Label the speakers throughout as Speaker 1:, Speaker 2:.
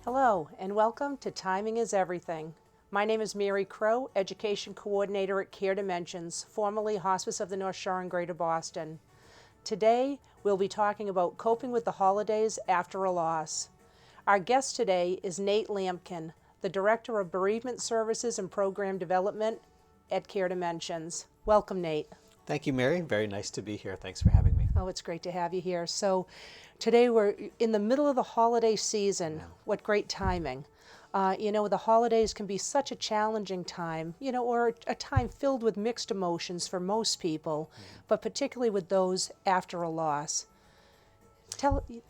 Speaker 1: Hello, and welcome to Timing is Everything. My name is Mary Crowe, Education Coordinator at Care Dimensions, formerly Hospice of the North Shore in Greater Boston. Today, we'll be talking about coping with the holidays after a loss. Our guest today is Nate Lamkin, the Director of Bereavement Services and Program Development at Care Dimensions. Welcome, Nate.
Speaker 2: Thank you, Mary. Very nice to be here. Thanks for having me.
Speaker 1: Oh, it's great to have you here. So today we're in the middle of the holiday season.
Speaker 2: Yeah.
Speaker 1: What great timing. The holidays can be such a challenging time, or a time filled with mixed emotions for most people, but particularly with those after a loss.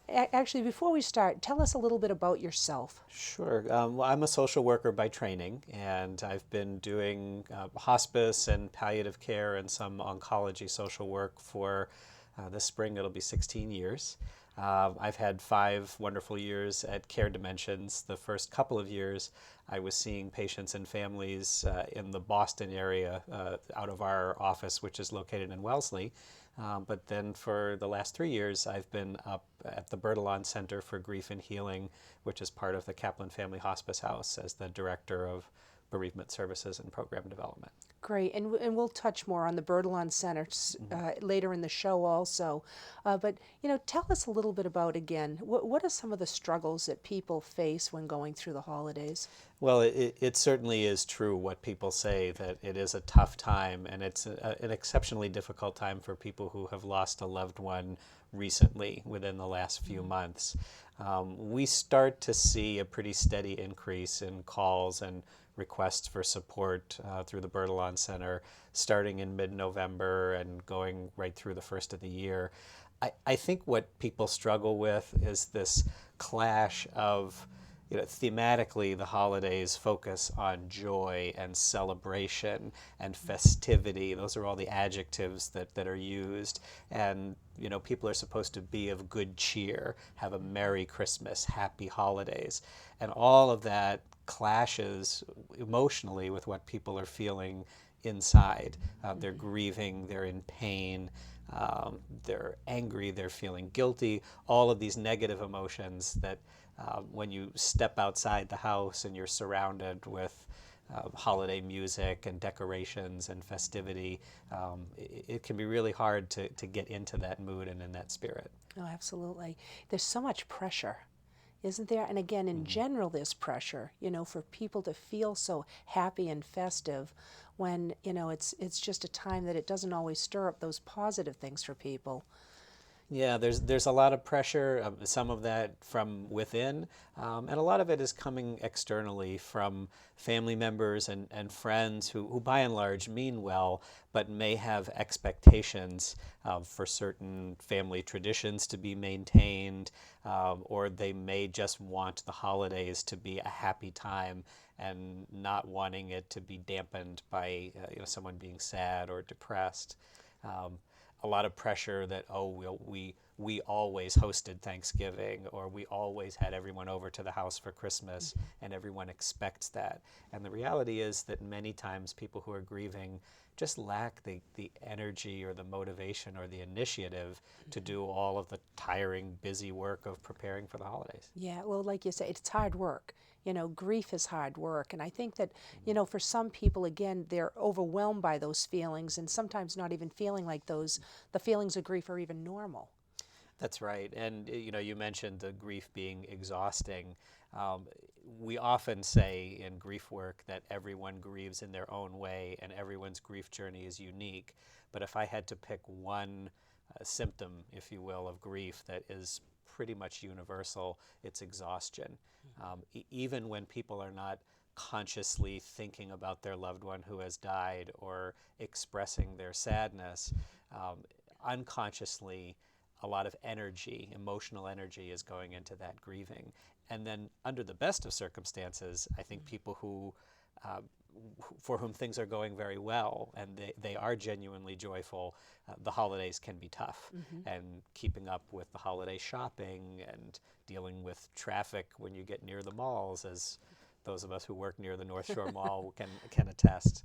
Speaker 1: Actually, before we start, tell us a little bit about yourself.
Speaker 2: Sure. Well, I'm a social worker by training, and I've been doing hospice and palliative care and some oncology social work for this spring. It'll be 16 years. I've had 5 wonderful years at Care Dimensions. The first couple of years, I was seeing patients and families in the Boston area out of our office, which is located in Wellesley. But then for the last 3 years, I've been up at the Bertillon Center for Grief and Healing, which is part of the Kaplan Family Hospice House, as the Director of Bereavement Services and Program Development.
Speaker 1: Great, and we'll touch more on the Bertillon Center later in the show also. But, tell us a little bit about, again, what are some of the struggles that people face when going through the holidays?
Speaker 2: Well, it certainly is true what people say, that it is a tough time, and it's an exceptionally difficult time for people who have lost a loved one recently within the last few months. We start to see a pretty steady increase in calls and requests for support through the Bertillon Center starting in mid-November and going right through the first of the year. I think what people struggle with is this clash of, thematically, the holidays focus on joy and celebration and festivity. Those are all the adjectives that are used. And, people are supposed to be of good cheer, have a Merry Christmas, happy holidays. And all of that clashes emotionally with what people are feeling inside. They're grieving, they're in pain, they're angry, they're feeling guilty, all of these negative emotions that when you step outside the house and you're surrounded with holiday music and decorations and festivity, it can be really hard to get into that mood and in that spirit.
Speaker 1: Oh, absolutely. There's so much pressure, isn't there? And again, in general, there's pressure, for people to feel so happy and festive when, it's just a time that it doesn't always stir up those positive things for people.
Speaker 2: Yeah, there's a lot of pressure, some of that from within, and a lot of it is coming externally from family members and friends who by and large mean well, but may have expectations for certain family traditions to be maintained, or they may just want the holidays to be a happy time and not wanting it to be dampened by someone being sad or depressed. A lot of pressure that, we always hosted Thanksgiving, or we always had everyone over to the house for Christmas, and everyone expects that. And the reality is that many times people who are grieving just lack the energy or the motivation or the initiative to do all of the tiring, busy work of preparing for the holidays.
Speaker 1: Yeah, well, like you say, it's hard work. Grief is hard work. And I think that, for some people, again, they're overwhelmed by those feelings and sometimes not even feeling like the feelings of grief are even normal.
Speaker 2: That's right. And, you mentioned the grief being exhausting. We often say in grief work that everyone grieves in their own way and everyone's grief journey is unique. But if I had to pick one symptom, if you will, of grief that is pretty much universal, it's exhaustion. Even when people are not consciously thinking about their loved one who has died or expressing their sadness, unconsciously, a lot of energy, emotional energy, is going into that grieving. And then under the best of circumstances, I think people for whom things are going very well and they are genuinely joyful, the holidays can be tough. And keeping up with the holiday shopping and dealing with traffic when you get near the malls, as those of us who work near the North Shore Mall can attest,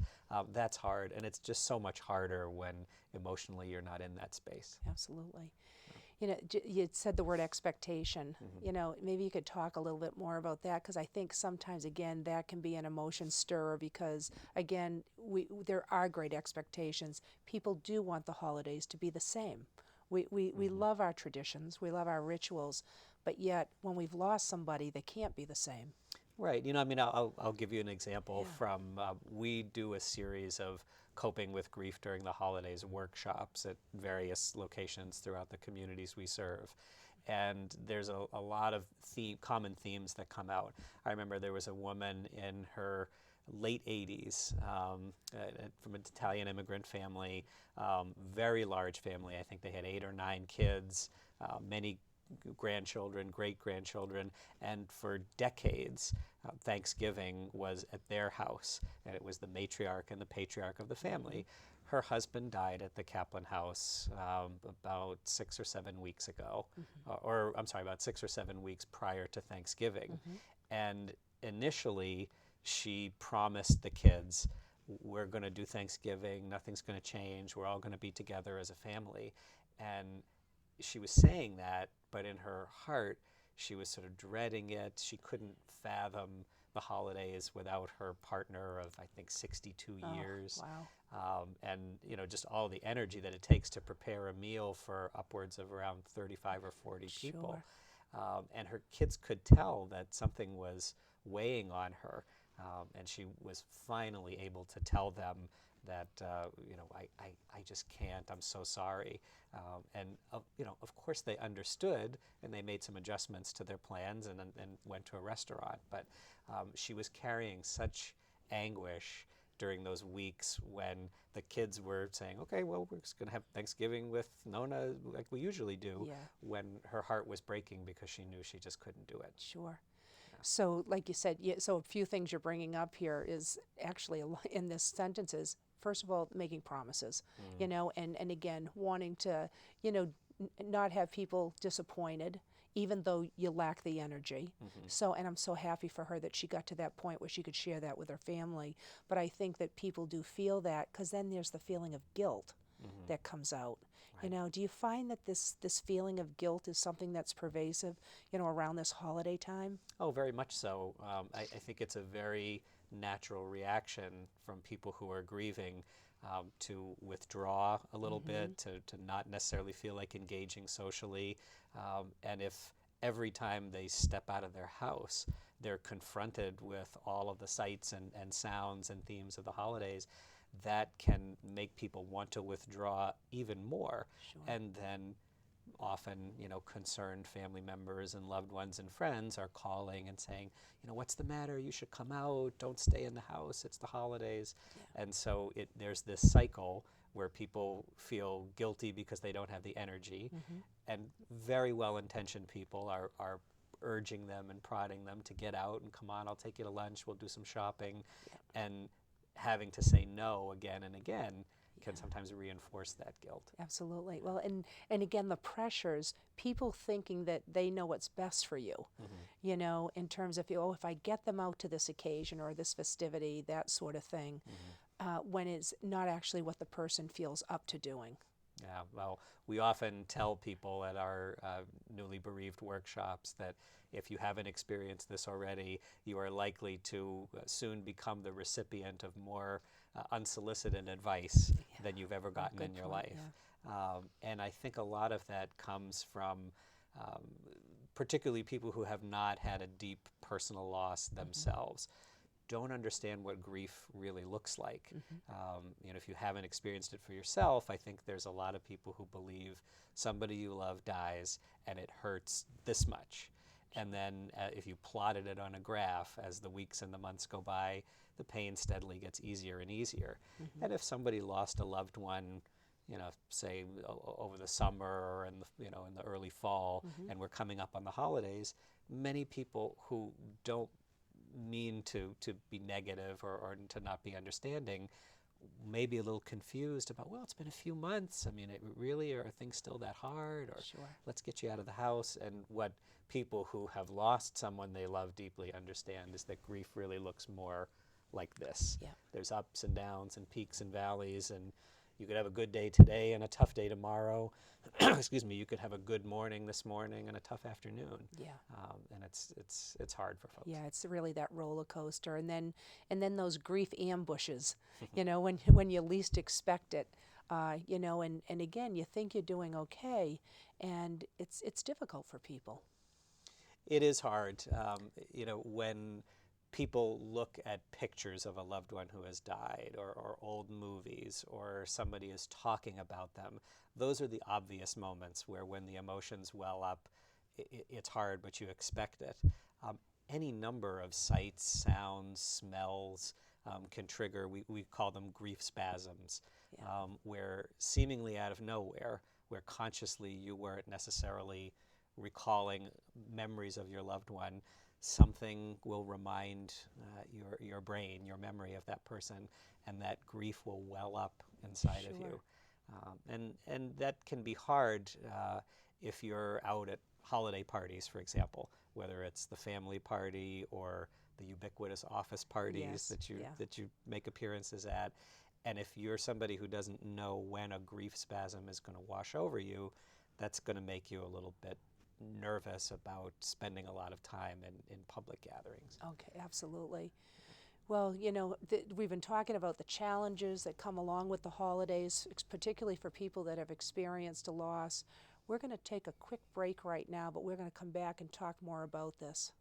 Speaker 2: that's hard. And it's just so much harder when emotionally you're not in that space.
Speaker 1: Absolutely. You said the word expectation. Maybe you could talk a little bit more about that, because I think sometimes, again, that can be an emotion stirrer, because, again, there are great expectations. People do want the holidays to be the same. We love our traditions, we love our rituals, but yet when we've lost somebody, they can't be the same.
Speaker 2: Right. I mean, I'll give you an example
Speaker 1: Yeah.
Speaker 2: from, we do a series of coping with grief during the holidays workshops at various locations throughout the communities we serve. And there's a lot of common themes that come out. I remember there was a woman in her late 80s from an Italian immigrant family, very large family. I think they had 8 or 9 kids, many grandchildren, great-grandchildren, and for decades, Thanksgiving was at their house, and it was the matriarch and the patriarch of the family. Her husband died at the Kaplan house about 6 or 7 weeks ago, or I'm sorry, about 6 or 7 weeks prior to Thanksgiving. And initially, she promised the kids, we're going to do Thanksgiving, nothing's going to change, we're all going to be together as a family. And she was saying that, but in her heart, she was sort of dreading it. She couldn't fathom the holidays without her partner of, I think, 62 years.
Speaker 1: Wow.
Speaker 2: And, just all the energy that it takes to prepare a meal for upwards of around 35 or 40 people. And her kids could tell that something was weighing on her. And she was finally able to tell them that, I just can't, I'm so sorry. And of course they understood, and they made some adjustments to their plans and went to a restaurant. But she was carrying such anguish during those weeks when the kids were saying, okay, well, we're just going to have Thanksgiving with Nona like we usually do, when her heart was breaking because she knew she just couldn't do it.
Speaker 1: Sure. So, like you said, so a few things you're bringing up here is actually in this sentence is, first of all, making promises, and again, wanting to, not have people disappointed, even though you lack the energy. So, and I'm so happy for her that she got to that point where she could share that with her family. But I think that people do feel that, because then there's the feeling of guilt that comes out.
Speaker 2: Right.
Speaker 1: Do you find that this feeling of guilt is something that's pervasive, around this holiday time?
Speaker 2: Oh, very much so. I think it's a very natural reaction from people who are grieving to withdraw a little bit, to not necessarily feel like engaging socially. And if every time they step out of their house, they're confronted with all of the sights and sounds and themes of the holidays, that can make people want to withdraw even more.
Speaker 1: Sure.
Speaker 2: And then often, concerned family members and loved ones and friends are calling and saying, what's the matter? You should come out. Don't stay in the house. It's the holidays.
Speaker 1: Yeah.
Speaker 2: And so there's this cycle where people feel guilty because they don't have the energy. And very well-intentioned people are urging them and prodding them to get out and come on, I'll take you to lunch. We'll do some shopping. And having to say no again and again can sometimes reinforce that guilt.
Speaker 1: Absolutely. Well, and again, the pressures, people thinking that they know what's best for you, in terms of, if I get them out to this occasion or this festivity, that sort of thing, when it's not actually what the person feels up to doing.
Speaker 2: Yeah, well, we often tell people at our newly bereaved workshops that if you haven't experienced this already, you are likely to soon become the recipient of more unsolicited advice than you've ever gotten in your life. And I think a lot of that comes from particularly people who have not had a deep personal loss themselves. Don't understand what grief really looks like. If you haven't experienced it for yourself, I think there's a lot of people who believe somebody you love dies and it hurts this much. And then if you plotted it on a graph as the weeks and the months go by, the pain steadily gets easier and easier. And if somebody lost a loved one, say over the summer or in the early fall, and we're coming up on the holidays, many people who don't mean to be negative or to not be understanding may be a little confused about, well, it's been a few months. I mean, really, are things still that hard? Or let's get you out of the house. And what people who have lost someone they love deeply understand is that grief really looks more like this. There's ups and downs and peaks and valleys, and You could have a good day today and a tough day tomorrow. Excuse me. You could have a good morning this morning and a tough afternoon.
Speaker 1: Yeah.
Speaker 2: And it's hard for folks.
Speaker 1: Yeah, it's really that roller coaster, and then those grief ambushes, when you least expect it, and again, you think you're doing okay, and it's difficult for people.
Speaker 2: It is hard. When people look at pictures of a loved one who has died, or old movies, or somebody is talking about them, those are the obvious moments where when the emotions well up, it's hard, but you expect it. Any number of sights, sounds, smells can trigger, we call them grief spasms, where seemingly out of nowhere, where consciously you weren't necessarily recalling memories of your loved one, something will remind your brain, your memory of that person, and that grief will well up inside of you. And that can be hard if you're out at holiday parties, for example, whether it's the family party or the ubiquitous office parties that you make appearances at. And if you're somebody who doesn't know when a grief spasm is going to wash over you, that's going to make you a little bit nervous about spending a lot of time in public gatherings.
Speaker 1: Okay, absolutely. Well, we've been talking about the challenges that come along with the holidays, particularly for people that have experienced a loss. We're going to take a quick break right now, but we're going to come back and talk more about this.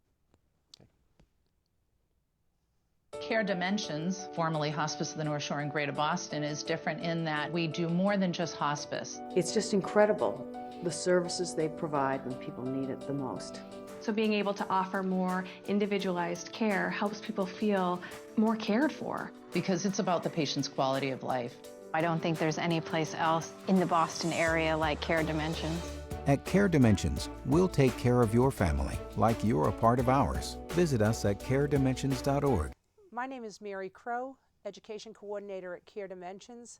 Speaker 3: Care Dimensions, formerly Hospice of the North Shore in Greater Boston, is different in that we do more than just hospice.
Speaker 4: It's just incredible, the services they provide when people need it the most.
Speaker 5: So being able to offer more individualized care helps people feel more cared for.
Speaker 3: Because it's about the patient's quality of life.
Speaker 6: I don't think there's any place else in the Boston area like Care Dimensions.
Speaker 7: At Care Dimensions, we'll take care of your family like you're a part of ours. Visit us at caredimensions.org.
Speaker 1: My name is Mary Crowe, Education Coordinator at Care Dimensions,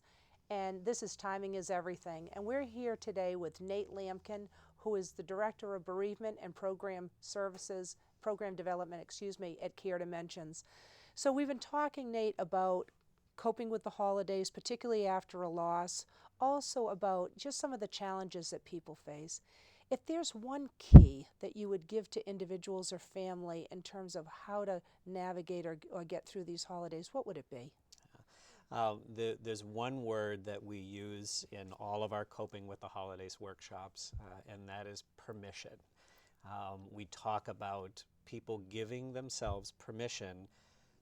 Speaker 1: and this is Timing is Everything. And we're here today with Nate Lamkin, who is the Director of Bereavement and Program Development, at Care Dimensions. So we've been talking, Nate, about coping with the holidays, particularly after a loss, also about just some of the challenges that people face. If there's one key that you would give to individuals or family in terms of how to navigate or get through these holidays, what would it be?
Speaker 2: There's one word that we use in all of our Coping with the Holidays workshops, and that is permission. We talk about people giving themselves permission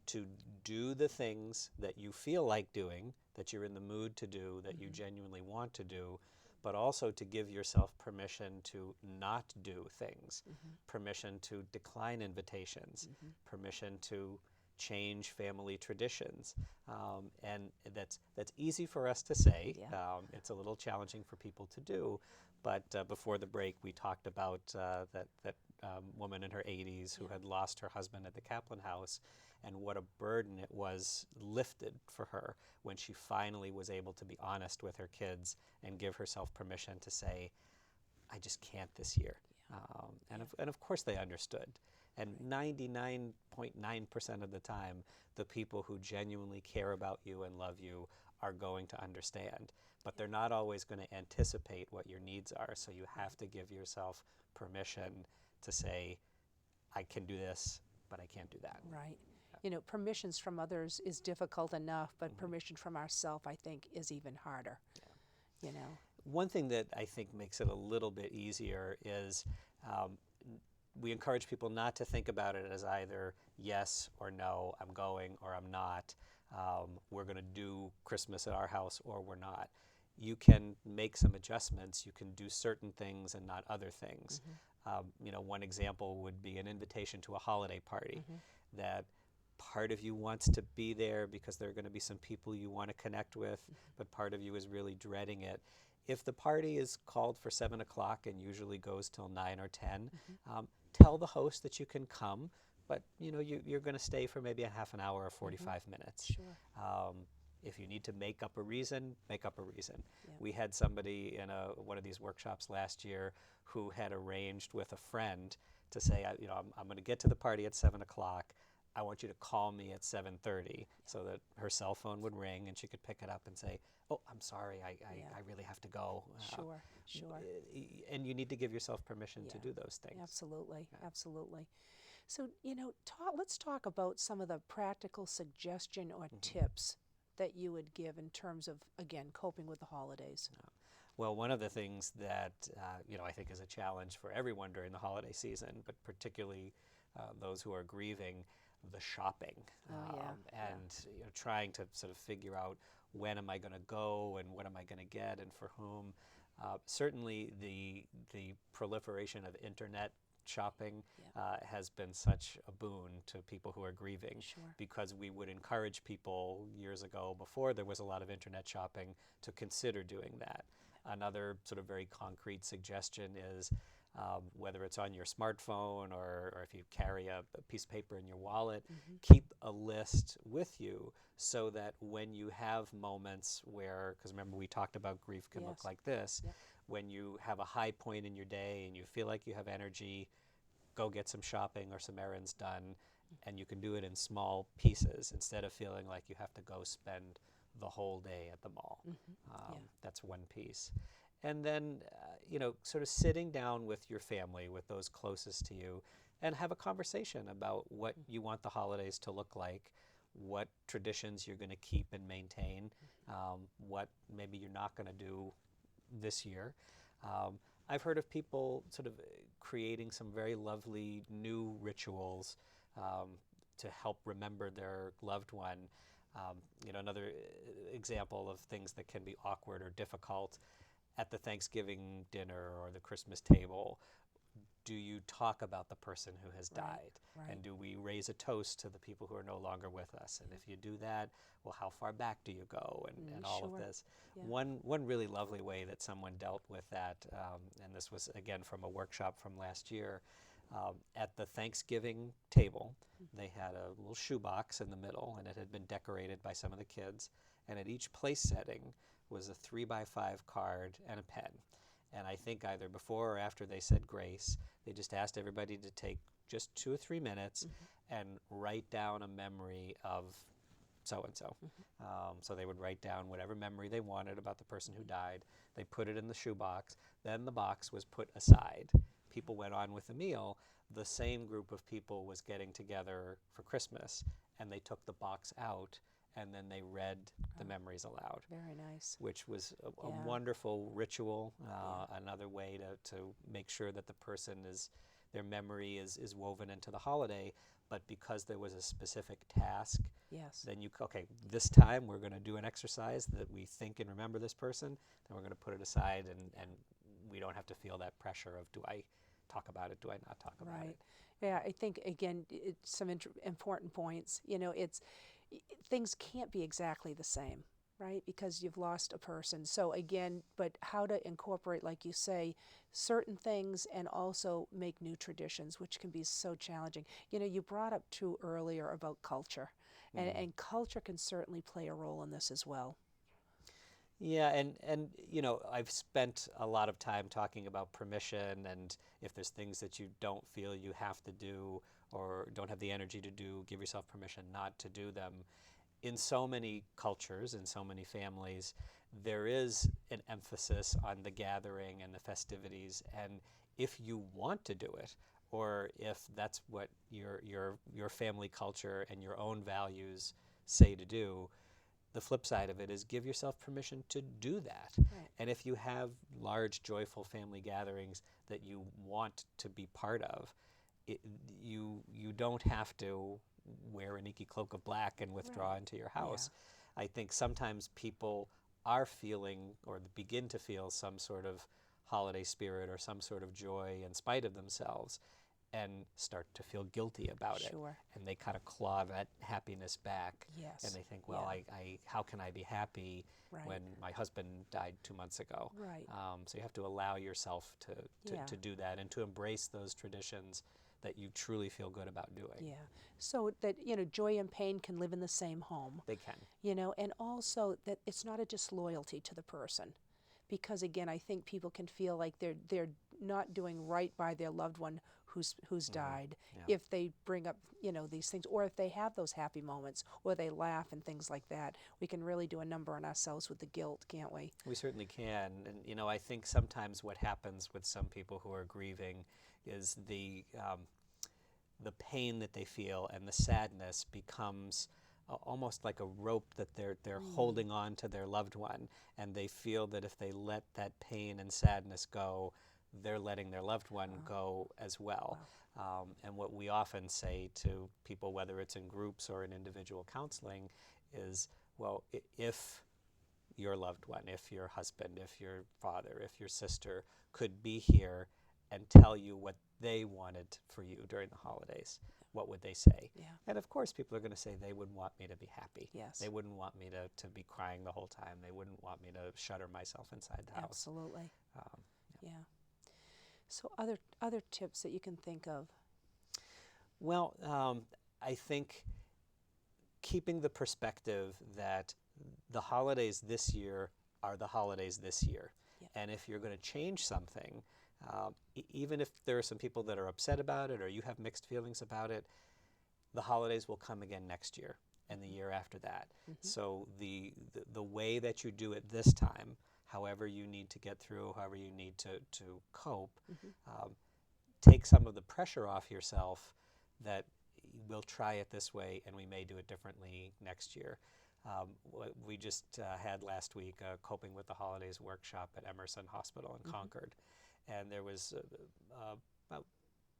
Speaker 2: to do the things that you feel like doing, that you're in the mood to do, that you genuinely want to do, but also to give yourself permission to not do things, permission to decline invitations, permission to change family traditions. And that's easy for us to say. It's a little challenging for people to do. But before the break, we talked about that woman in her 80s who had lost her husband at the Kaplan House, and what a burden it was lifted for her when she finally was able to be honest with her kids and give herself permission to say, I just can't this year. And of course they understood. And 99.9% of the time, the people who genuinely care about you and love you are going to understand. But they're not always going to anticipate what your needs are. So you have to give yourself permission to say, I can do this, but I can't do that.
Speaker 1: Right. Permissions from others is difficult enough, but permission from ourselves, I think, is even harder.
Speaker 2: One thing that I think makes it a little bit easier is we encourage people not to think about it as either yes or no, I'm going or I'm not. We're going to do Christmas at our house or we're not. You can make some adjustments. You can do certain things and not other things. One example would be an invitation to a holiday party that part of you wants to be there because there are going to be some people you want to connect with, but part of you is really dreading it. If the party is called for 7 o'clock and usually goes till 9 or 10, tell the host that you can come, but you're going to stay for maybe a half an hour or 45 minutes.
Speaker 1: Sure.
Speaker 2: If you need to make up a reason, make up a reason. We had somebody in one of these workshops last year who had arranged with a friend to say, I'm going to get to the party at 7 o'clock. I want you to call me at 7:30, so that her cell phone would ring and she could pick it up and say, oh, I'm sorry, I really have to go.
Speaker 1: Sure, sure.
Speaker 2: And you need to give yourself permission to
Speaker 1: Yeah.
Speaker 2: do those things.
Speaker 1: Absolutely, absolutely. So, let's talk about some of the practical suggestion or tips that you would give in terms of, again, coping with the holidays.
Speaker 2: Well, one of the things that I think is a challenge for everyone during the holiday season, but particularly those who are grieving, the shopping, and trying to sort of figure out when am I going to go and what am I going to get and for whom. Certainly, the proliferation of internet shopping has been such a boon to people who are grieving, because we would encourage people years ago, before there was a lot of internet shopping, to consider doing that. Another sort of very concrete suggestion is whether it's on your smartphone or if you carry a piece of paper in your wallet, keep a list with you so that when you have moments where, because remember we talked about grief can look like this, when you have a high point in your day and you feel like you have energy, go get some shopping or some errands done, and you can do it in small pieces instead of feeling like you have to go spend the whole day at the mall. That's one piece. And then, sort of sitting down with your family, with those closest to you, and have a conversation about what you want the holidays to look like, what traditions you're going to keep and maintain, what maybe you're not going to do this year. I've heard of people sort of creating some very lovely new rituals to help remember their loved one. Another example of things that can be awkward or difficult at the Thanksgiving dinner or the Christmas table. Do you talk about the person who has died? And do we raise a toast to the people who are no longer with us? And if you do that, well, how far back do you go? And all of this. One really lovely way that someone dealt with that, and this was again from a workshop from last year, at the Thanksgiving table, they had a little shoebox in the middle, and it had been decorated by some of the kids. And at each place setting was a 3x5 card and a pen. And I think either before or after they said grace, they just asked everybody to take just 2 or 3 minutes and write down a memory of so-and-so. So they would write down whatever memory they wanted about the person who died. They put it in the shoebox. Then the box was put aside. People went on with the meal. The same group of people was getting together for Christmas, and they took the box out, and then they read the memories aloud.
Speaker 1: Very nice.
Speaker 2: Which was a wonderful ritual, another way to make sure that the person their memory is woven into the holiday. But because there was a specific task, then this time we're going to do an exercise that we think and remember this person, then we're going to put it aside, and we don't have to feel that pressure of, do I talk about it, do I not talk about it?
Speaker 1: Yeah, I think, again, it's some important points. Things can't be exactly the same, right? Because you've lost a person. So again, but how to incorporate, like you say, certain things and also make new traditions, which can be so challenging. You brought up too earlier about culture, and culture can certainly play a role in this as well.
Speaker 2: Yeah, and I've spent a lot of time talking about permission, and if there's things that you don't feel you have to do or don't have the energy to do, give yourself permission not to do them. In so many cultures, in so many families, there is an emphasis on the gathering and the festivities, and if you want to do it, or if that's what your family culture and your own values say to do, the flip side of it is give yourself permission to do that. And if you have large, joyful family gatherings that you want to be part of, you don't have to wear an inky cloak of black and withdraw into your house. I think sometimes people are feeling or begin to feel some sort of holiday spirit or some sort of joy in spite of themselves, and start to feel guilty about it. And they kind of claw that happiness back. And they think, well, how can I be happy when my husband died 2 months ago? So you have to allow yourself to do that and to embrace those traditions that you truly feel good about doing.
Speaker 1: So that, joy and pain can live in the same home.
Speaker 2: They can.
Speaker 1: And also that it's not a disloyalty to the person. Because again, I think people can feel like they're not doing right by their loved one who's died,
Speaker 2: Yeah.
Speaker 1: if they bring up, you know, these things, or if they have those happy moments, or they laugh and things like that. We can really do a number on ourselves with the guilt, can't we?
Speaker 2: We certainly can. And, you know, I think sometimes what happens with some people who are grieving is the pain that they feel and the sadness becomes almost like a rope that they're holding on to their loved one, and they feel that if they let that pain and sadness go, they're letting their loved one go as well. And what we often say to people, whether it's in groups or in individual counseling, is, well, if your loved one, if your husband, if your father, if your sister could be here and tell you what they wanted for you during the holidays, what would they say?
Speaker 1: Yeah.
Speaker 2: And of course people are going to say they would want me to be happy.
Speaker 1: Yes.
Speaker 2: They wouldn't want me to be crying the whole time. They wouldn't want me to shutter myself inside the house.
Speaker 1: Absolutely. Yeah. So other tips that you can think of?
Speaker 2: Well, I think keeping the perspective that the holidays this year are the holidays this year.
Speaker 1: Yeah.
Speaker 2: And if you're going to change something, even if there are some people that are upset about it or you have mixed feelings about it, the holidays will come again next year and the year after that. So the way that you do it this time, however you need to get through, however you need to cope, take some of the pressure off yourself that we'll try it this way and we may do it differently next year. We just had last week a Coping with the Holidays workshop at Emerson Hospital in Concord, and there was about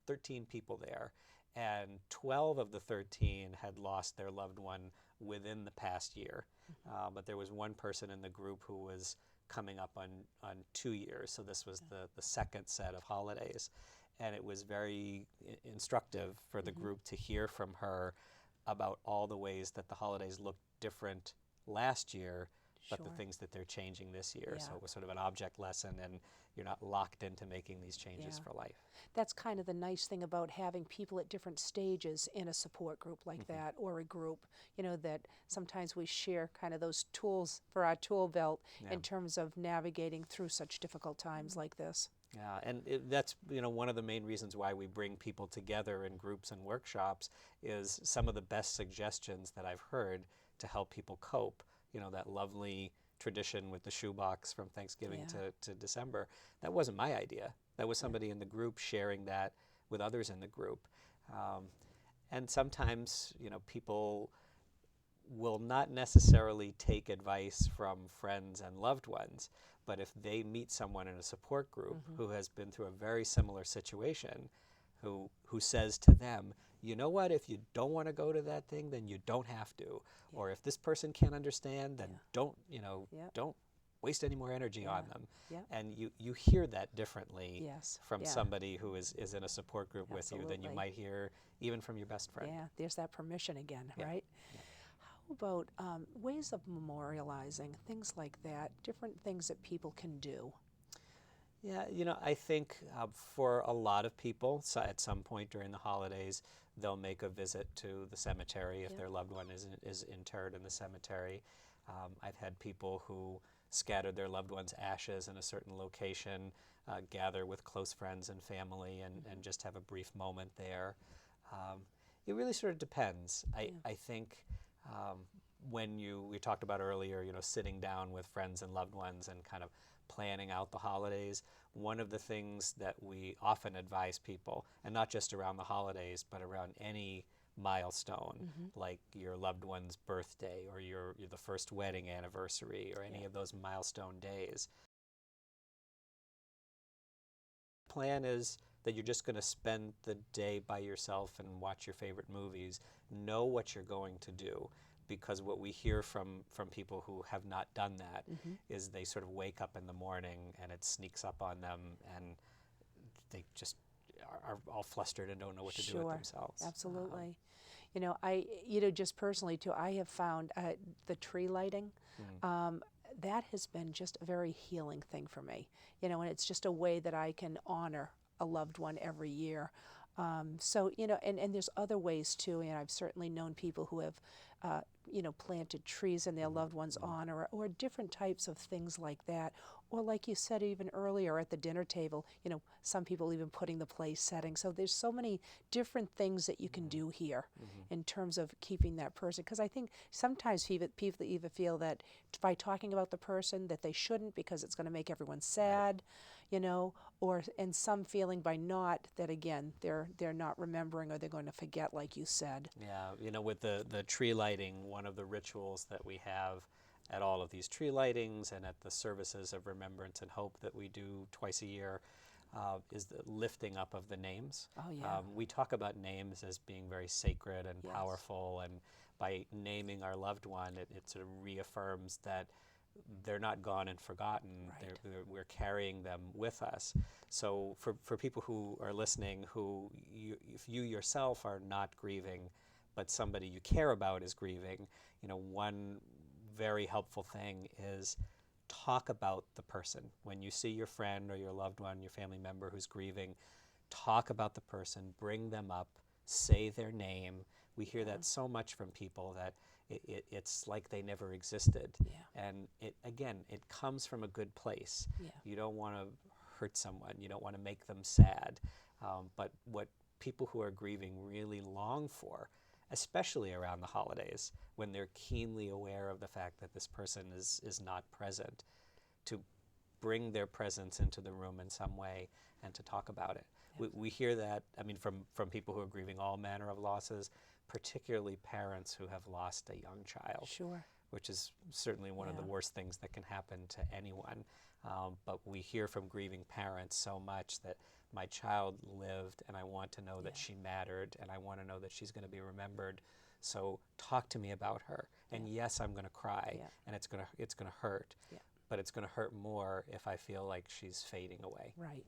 Speaker 2: 13 people there, and 12 of the 13 had lost their loved one within the past year, but there was one person in the group who was coming up on 2 years, so this was the second set of holidays, and it was very instructive for the group to hear from her about all the ways that the holidays looked different last year, but the things that they're changing this year. So it was sort of an object lesson, and you're not locked into making these changes for life.
Speaker 1: That's kind of the nice thing about having people at different stages in a support group like that, or a group, you know, that sometimes we share kind of those tools for our tool belt in terms of navigating through such difficult times like this.
Speaker 2: Yeah, and that's, you know, one of the main reasons why we bring people together in groups and workshops is some of the best suggestions that I've heard to help people cope. You know, that lovely tradition with the shoebox from Thanksgiving to December, that wasn't my idea. That was somebody in the group sharing that with others in the group. And sometimes, you know, people will not necessarily take advice from friends and loved ones, but if they meet someone in a support group who has been through a very similar situation, who says to them, you know what, if you don't want to go to that thing, then you don't have to. Or if this person can't understand, then don't, you know, don't waste any more energy on them. And you hear that differently from somebody who is in a support group with you than you might hear even from your best friend.
Speaker 1: Yeah, there's that permission again, right? How about ways of memorializing, things like that, different things that people can do?
Speaker 2: Yeah, you know, I think for a lot of people, so at some point during the holidays, they'll make a visit to the cemetery if their loved one is interred in the cemetery. I've had people who scatter their loved one's ashes in a certain location, gather with close friends and family, and just have a brief moment there. It really sort of depends. I think when we talked about earlier, you know, sitting down with friends and loved ones and kind of planning out the holidays, one of the things that we often advise people, and not just around the holidays, but around any milestone, like your loved one's birthday or the first wedding anniversary or any of those milestone days. Plan is that you're just going to spend the day by yourself and watch your favorite movies. Know what you're going to do, because what we hear from people who have not done that is they sort of wake up in the morning and it sneaks up on them and they just are all flustered and don't know what to do with themselves.
Speaker 1: Absolutely. You know, just personally too, I have found the tree lighting, that has been just a very healing thing for me. You know, and it's just a way that I can honor a loved one every year. So, you know, and there's other ways too. And I've certainly known people who have, you know, planted trees in their loved one's honor, or different types of things like that. Or like you said even earlier at the dinner table, you know, some people even putting the place setting. So there's so many different things that you can do here in terms of keeping that person. Because I think sometimes people even feel that by talking about the person that they shouldn't, because it's going to make everyone sad, you know, and some feeling by not, that again they're not remembering, or they're going to forget, like you said.
Speaker 2: Yeah, you know, with the tree lighting, one of the rituals that we have at all of these tree lightings and at the services of remembrance and hope that we do twice a year is the lifting up of the names.
Speaker 1: Oh, yeah.
Speaker 2: We talk about names as being very sacred and
Speaker 1: Yes.
Speaker 2: powerful, and by naming our loved one, it sort of reaffirms that they're not gone and forgotten.
Speaker 1: Right.
Speaker 2: We're carrying them with us. So for people who are listening, if you yourself are not grieving, but somebody you care about is grieving, you know, one very helpful thing is talk about the person. When you see your friend or your loved one, your family member who's grieving, talk about the person, bring them up, say their name. We hear that so much from people, that it's like they never existed.
Speaker 1: Yeah.
Speaker 2: And it comes from a good place.
Speaker 1: Yeah.
Speaker 2: You don't want to hurt someone. You don't want to make them sad. But what people who are grieving really long for, especially around the holidays, when they're keenly aware of the fact that this person is not present, to bring their presence into the room in some way and to talk about it. We hear that, I mean, from people who are grieving all manner of losses, particularly parents who have lost a young child.
Speaker 1: Sure.
Speaker 2: Which is certainly one of the worst things that can happen to anyone. But we hear from grieving parents so much that my child lived, and I want to know that she mattered, and I want to know that she's going to be remembered. So talk to me about her. And yes, I'm going to cry, and it's going to hurt.
Speaker 1: Yeah.
Speaker 2: But it's going to hurt more if I feel like she's fading away.
Speaker 1: Right.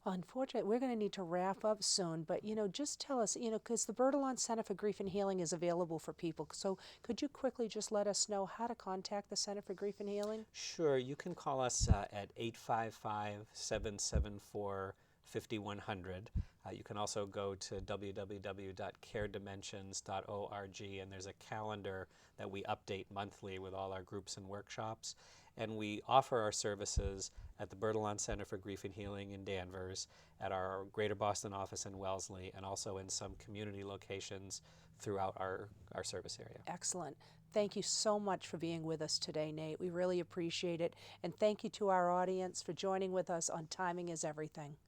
Speaker 1: Well, unfortunately, we're going to need to wrap up soon, but, you know, just tell us, you know, because the Bertillon Center for Grief and Healing is available for people. So could you quickly just let us know how to contact the Center for Grief and Healing?
Speaker 2: Sure. You can call us at 855-774-5100. You can also go to www.caredimensions.org, and there's a calendar that we update monthly with all our groups and workshops. And we offer our services at the Bertillon Center for Grief and Healing in Danvers, at our Greater Boston office in Wellesley, and also in some community locations throughout our service area.
Speaker 1: Excellent. Thank you so much for being with us today, Nate. We really appreciate it. And thank you to our audience for joining with us on Timing is Everything.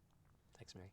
Speaker 2: Thanks, Mary.